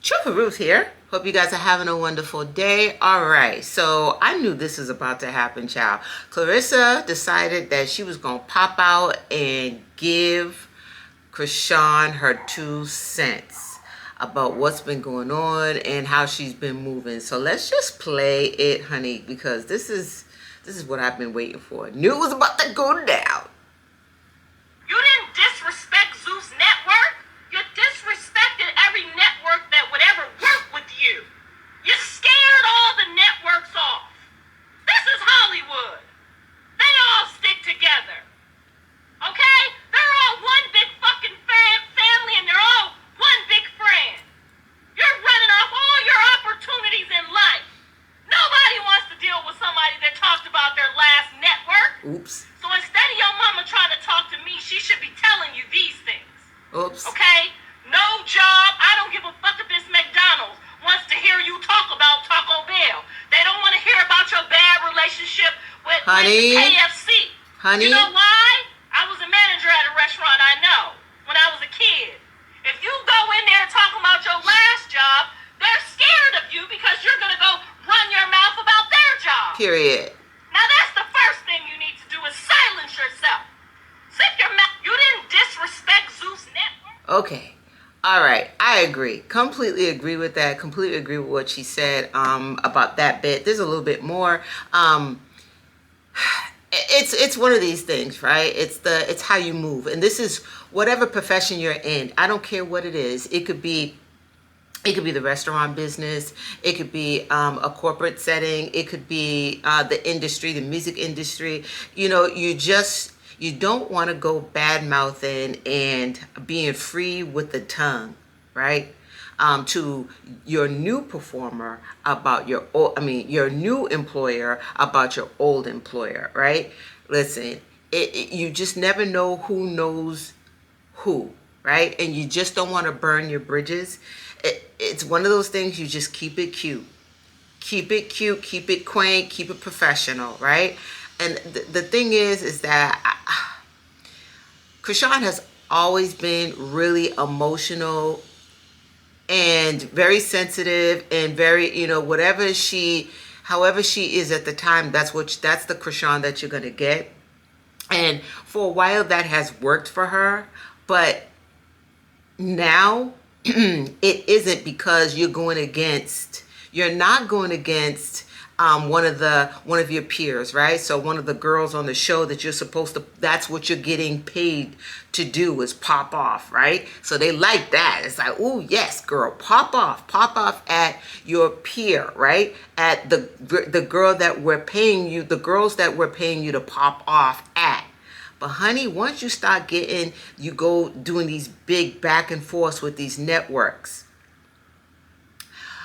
Trooper Ruth here. Hope you guys are having a wonderful day. All right, so I knew this was about to happen, child. Klarissa decided that she was going to pop out and give Chrisean her 2 cents about what's been going on and how she's been moving. So let's just play it, honey, because this is what I've been waiting for. Knew it was about to go down. You didn't disrespect Zeus Network. You disrespected every network that would ever work with you. You scared all the networks off. This is Hollywood. They all stick together. Okay? They're all one big fucking family and they're all one big friend. You're running off all your opportunities in life. Nobody wants to deal with somebody that talked about their last network. Oops. So instead of your mama trying to talk to me, she should be telling you these things. Oops. Okay? No job. I don't give a fuck if this McDonald's wants to hear you talk about Taco Bell. They don't want to hear about your bad relationship with KFC. Honey? You know why? I was a manager at a restaurant, I know, when I was a kid. If you go in there talking about your last job, they're scared of you because you're going to go run your mouth about their job. Period. Now that's the first thing you need to do is silence yourself. Zip your mouth. You didn't disrespect Zeus Network. Okay. All right. I agree. Completely agree with that. Completely agree with what she said about that bit. There's a little bit more. It's one of these things, right? It's how you move. And this is whatever profession you're in. I don't care what it is. It could be the restaurant business. It could be a corporate setting. It could be the industry, the music industry. You know, you don't want to go bad mouthing and being free with the tongue, right? To your new performer about your your new employer about your old employer, right? Listen, you just never know who knows who, right? And you just don't want to burn your bridges. It's one of those things you just keep it cute. Keep it cute, keep it quaint, keep it professional, right? And the thing is that Chrisean has always been really emotional and very sensitive and very, however she is at the time, that's the Chrisean that you're going to get. And for a while that has worked for her, but now it isn't, because you're not going against one of your peers, right? So one of the girls on the show that you're supposed to, that's what you're getting paid to do, is pop off, right? So they like that. It's like, oh yes, girl, pop off at your peer, right? At the girl that we're paying you, the girls that we're paying you to pop off at. But honey, once you start you go doing these big back and forths with these networks.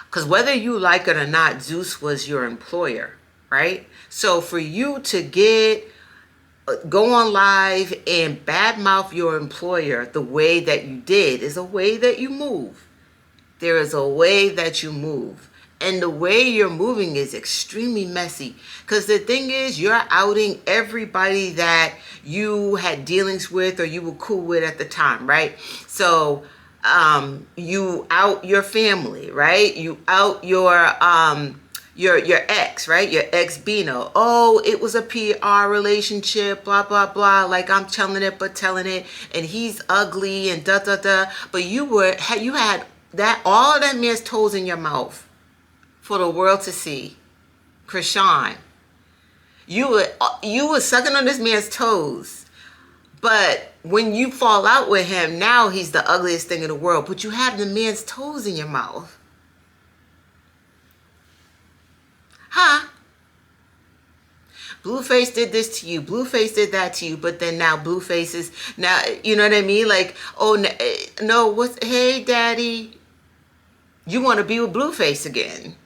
Because whether you like it or not, Zeus was your employer, right? So for you to go on live and badmouth your employer the way that you did is a way that you move. There is a way that you move. And the way you're moving is extremely messy. Because the thing is, you're outing everybody that you had dealings with or you were cool with at the time, right? So you out your family, right? You out your ex, right? Your ex Bino. Oh, it was a PR relationship, blah, blah, blah. Like I'm telling it, but telling it. And he's ugly and da, da, da. But you had all of that man's toes in your mouth for the world to see. Chrisean, you were sucking on this man's toes. But when you fall out with him, now he's the ugliest thing in the world. But you have the man's toes in your mouth. Huh? Bluface did this to you. Bluface did that to you. But then now Bluface is, now, you know what I mean? Like, oh, no, hey, daddy, you want to be with Bluface again.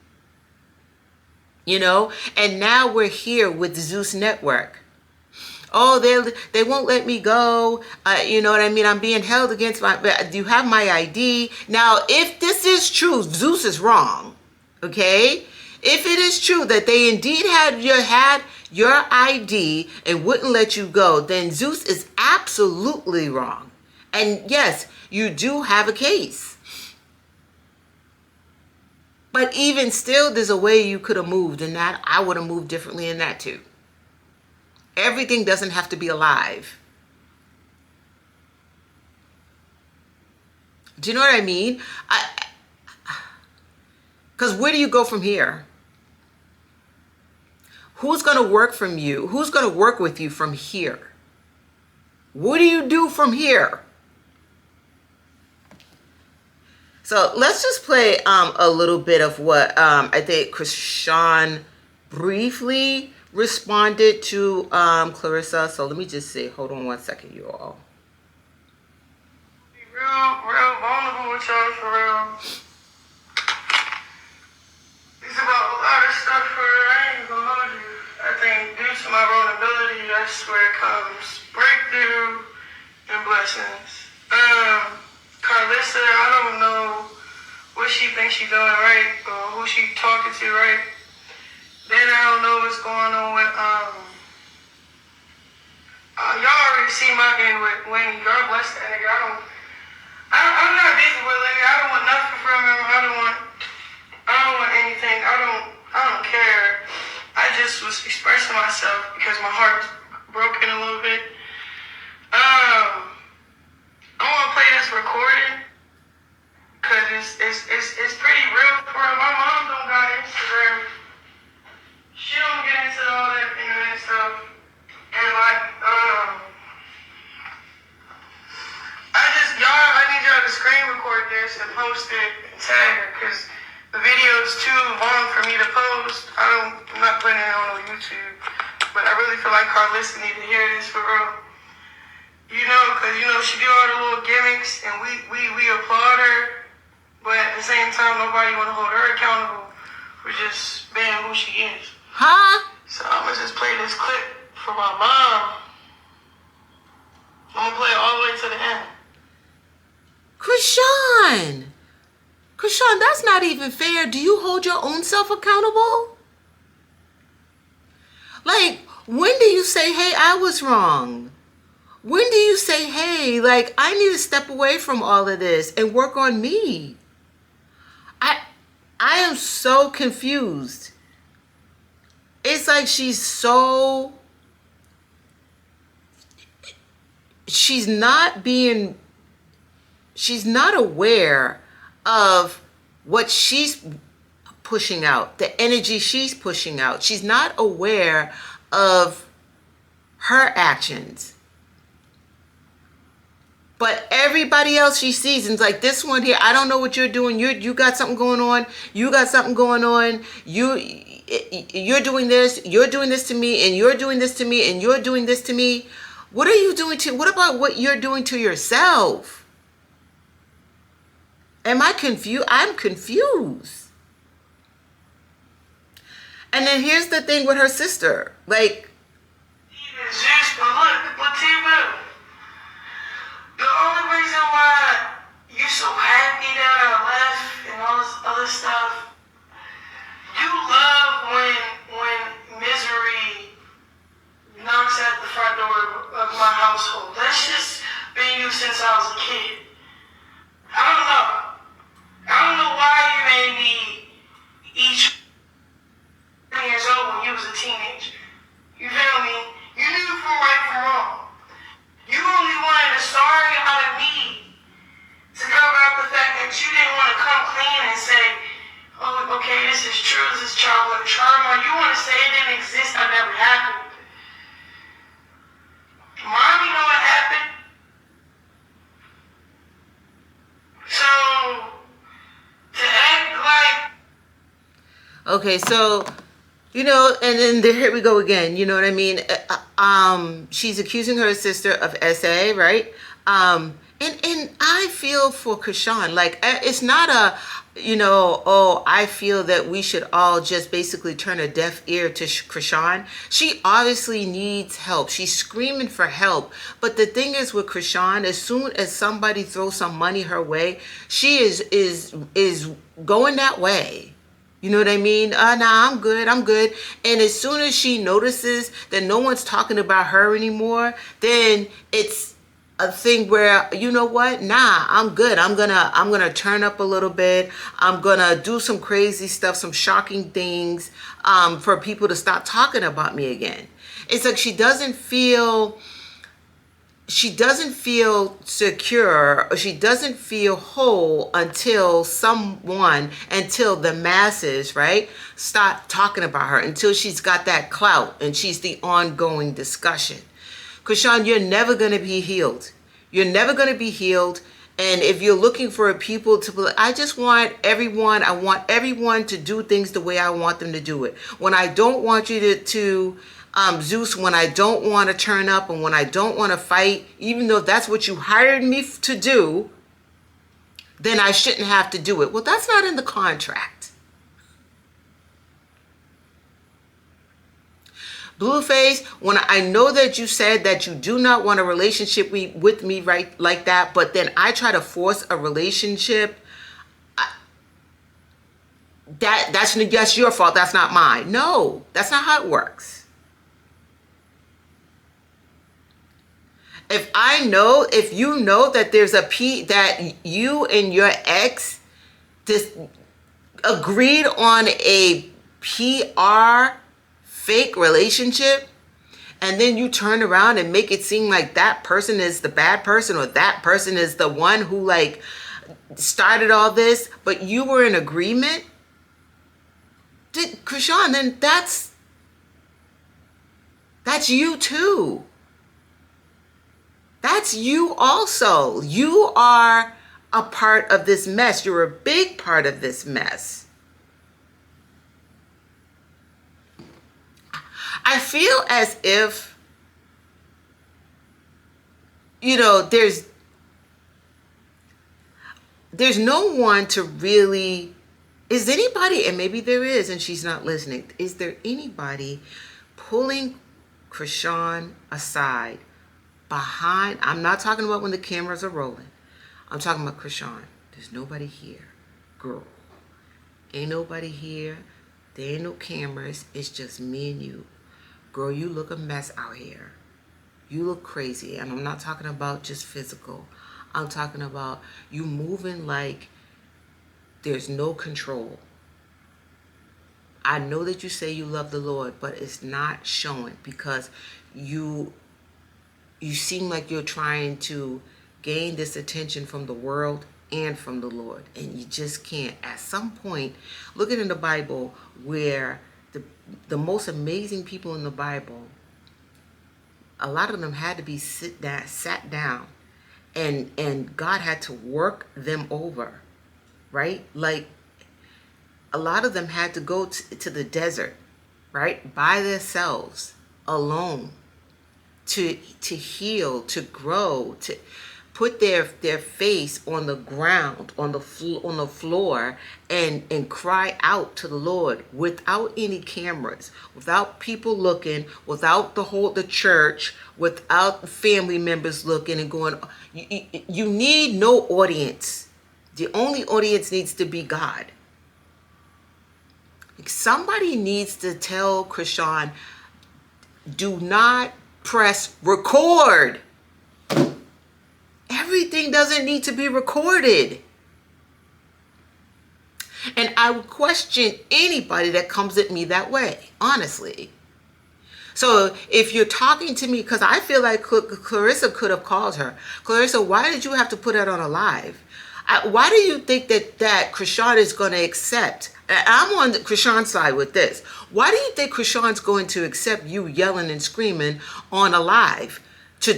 You know? And now we're here with the Zeus Network. Oh, they won't let me go. You know what I mean? I'm being held against do you have my ID? Now, if this is true, Zeus is wrong. Okay? If it is true that they indeed had your ID and wouldn't let you go, then Zeus is absolutely wrong. And yes, you do have a case. But even still, there's a way you could have moved, and that I would have moved differently in that too. Everything doesn't have to be alive. Do you know what I mean? Because where do you go from here? Who's going to work from you? Who's going to work with you from here? What do you do from here? So let's just play a little bit of what I think Chrisean briefly responded to Klarissa. So let me just say, hold on one second, you all. Be real vulnerable with y'all for real. It's about a lot of stuff for real. I ain't gonna hold you. I think due to my vulnerability, that's where it comes. Breakthrough and blessings. Klarissa, I don't know what she thinks she's doing right or who she talking to right. Then I don't know what's going on with y'all already see my end with Winnie. God bless that nigga. I'm not busy with nigga. I don't want nothing from him. I don't want anything. I don't care. I just was expressing myself because my heart was broken a little bit. I want to play this recording because it's pretty real for her. My mom don't got Instagram. She don't get into all that internet stuff. And like, I need y'all to screen record this and post it and tag her because the video is too long for me to post. I'm not putting it on YouTube, but I really feel like Klarissa need to hear this for real. You know, because, you know, she do all the little gimmicks, and we applaud her, but at the same time, nobody want to hold her accountable for just being who she is. Huh? So I'm going to just play this clip for my mom. I'm going to play it all the way to the end. Chrisean, that's not even fair. Do you hold your own self accountable? Like, when do you say, hey, I was wrong? When do you say, hey, like, I need to step away from all of this and work on me? I am so confused. It's like she's not aware of what she's pushing out, the energy she's pushing out. She's not aware of her actions. But everybody else she sees, and it's like this one here, I don't know what you're doing. You got something going on. You got something going on. You're doing this. You're doing this to me, and you're doing this to me, and you're doing this to me. What are you doing to? What about what you're doing to yourself? Am I confused? I'm confused. And then here's the thing with her sister, like. The only reason why you so happy that I left and all this other stuff, you love when misery knocks at the front door of my household. That's just been you since I was a kid. I don't know why you made me each 10 years old when you was a teenager. You feel me? You knew from right from wrong. You only wanted a sorry out of me to cover up the fact that you didn't want to come clean and say, oh, okay, this is true, this is childhood trauma. You want to say it didn't exist, I never happened. Mommy know what happened. So, to act like... Okay, so... You know, and then here we go again. You know what I mean? She's accusing her sister of SA, right? And I feel for Chrisean. Like, it's not a, you know, oh, I feel that we should all just basically turn a deaf ear to Chrisean. She obviously needs help. She's screaming for help. But the thing is with Chrisean, as soon as somebody throws some money her way, she is going that way. You know what I mean? Nah, I'm good. And as soon as she notices that no one's talking about her anymore, then it's a thing where, you know what, nah, I'm good. I'm gonna turn up a little bit. I'm gonna do some crazy stuff, some shocking things, for people to stop talking about me again. It's like she doesn't feel secure, or she doesn't feel whole until the masses, right, start talking about her, until she's got that clout and she's the ongoing discussion. Chrisean, you're never going to be healed. You're never going to be healed. And if you're looking for people to, I want everyone to do things the way I want them to do it. When I don't want you to Zeus, when I don't want to turn up and when I don't want to fight, even though that's what you hired me to do, then I shouldn't have to do it. Well, that's not in the contract. Bluface, when I know that you said that you do not want a relationship with me right like that, but then I try to force a relationship, that's your fault. That's not mine. No, that's not how it works. If you know that there's that you and your ex agreed on a PR fake relationship, and then you turn around and make it seem like that person is the bad person, or that person is the one who like started all this, but you were in agreement, Chrisean, then that's you too. That's you also. You are a part of this mess. You're a big part of this mess. I feel as if, there's no one to really, is anybody, and maybe there is and she's not listening, is there anybody pulling Chrisean aside behind? I'm not talking about when the cameras are rolling. I'm talking about Chrisean. There's nobody here, girl. Ain't nobody here. There ain't no cameras. It's just me and you. Girl, you look a mess out here. You look crazy. And I'm not talking about just physical. I'm talking about you moving like there's no control. I know that you say you love the Lord, but it's not showing, because you seem like you're trying to gain this attention from the world and from the Lord, and you just can't. At some point, looking in the Bible, where the most amazing people in the Bible, a lot of them had to be sat down, and God had to work them over, right? Like, a lot of them had to go to the desert, right, by themselves, alone, to heal, to grow, to put their face on the ground, on the floor, and cry out to the Lord without any cameras, without people looking, without the church, without family members looking and going. You need no audience. The only audience needs to be God. Somebody needs to tell Chrisean, do not press record. Everything doesn't need to be recorded. And I would question anybody that comes at me that way, honestly. So if you're talking to me, because I feel like Klarissa could have called her. Klarissa, why did you have to put that on a live? Why do you think that Chrisean is going to accept? I'm on Chrisean's side with this. Why do you think Chrisean's going to accept you yelling and screaming on a live to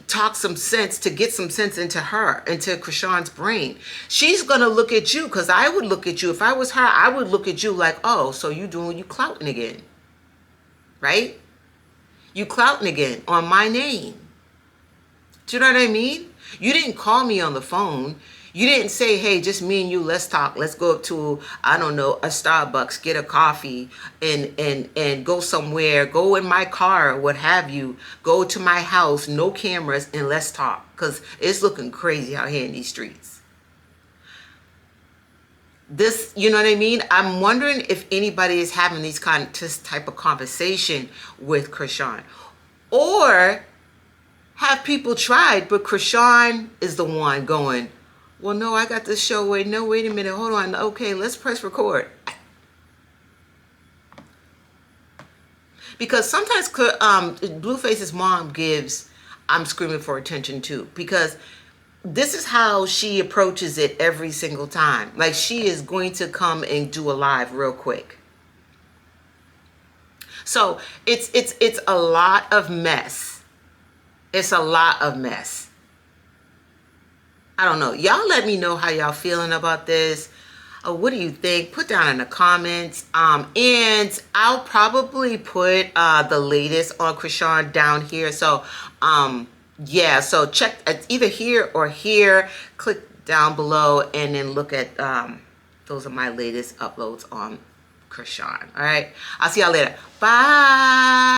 talk some sense, to get some sense into Chrisean's brain? She's going to look at you, because I would look at you. If I was her, I would look at you like, oh, so you clouting again, right? You clouting again on my name. Do you know what I mean? You didn't call me on the phone. You didn't say, hey, just me and you, let's talk. Let's go up to, I don't know, a Starbucks, get a coffee, and go somewhere, go in my car, or what have you, go to my house, no cameras, and let's talk, because it's looking crazy out here in these streets. This, you know what I mean? I'm wondering if anybody is having this type of conversation with Chrisean. Or have people tried, but Chrisean is the one going, well, no, I got this show. Wait a minute. Hold on. Okay, let's press record. Because sometimes Bluface's mom gives I'm screaming for attention too. Because this is how she approaches it every single time. Like, she is going to come and do a live real quick. So it's a lot of mess. It's a lot of mess. I don't know. Y'all let me know how y'all feeling about this. What do you think? Put down in the comments. And I'll probably put the latest on Chrisean down here. So yeah, so check either here or here. Click down below and then look at those are my latest uploads on Chrisean. All right. I'll see y'all later. Bye.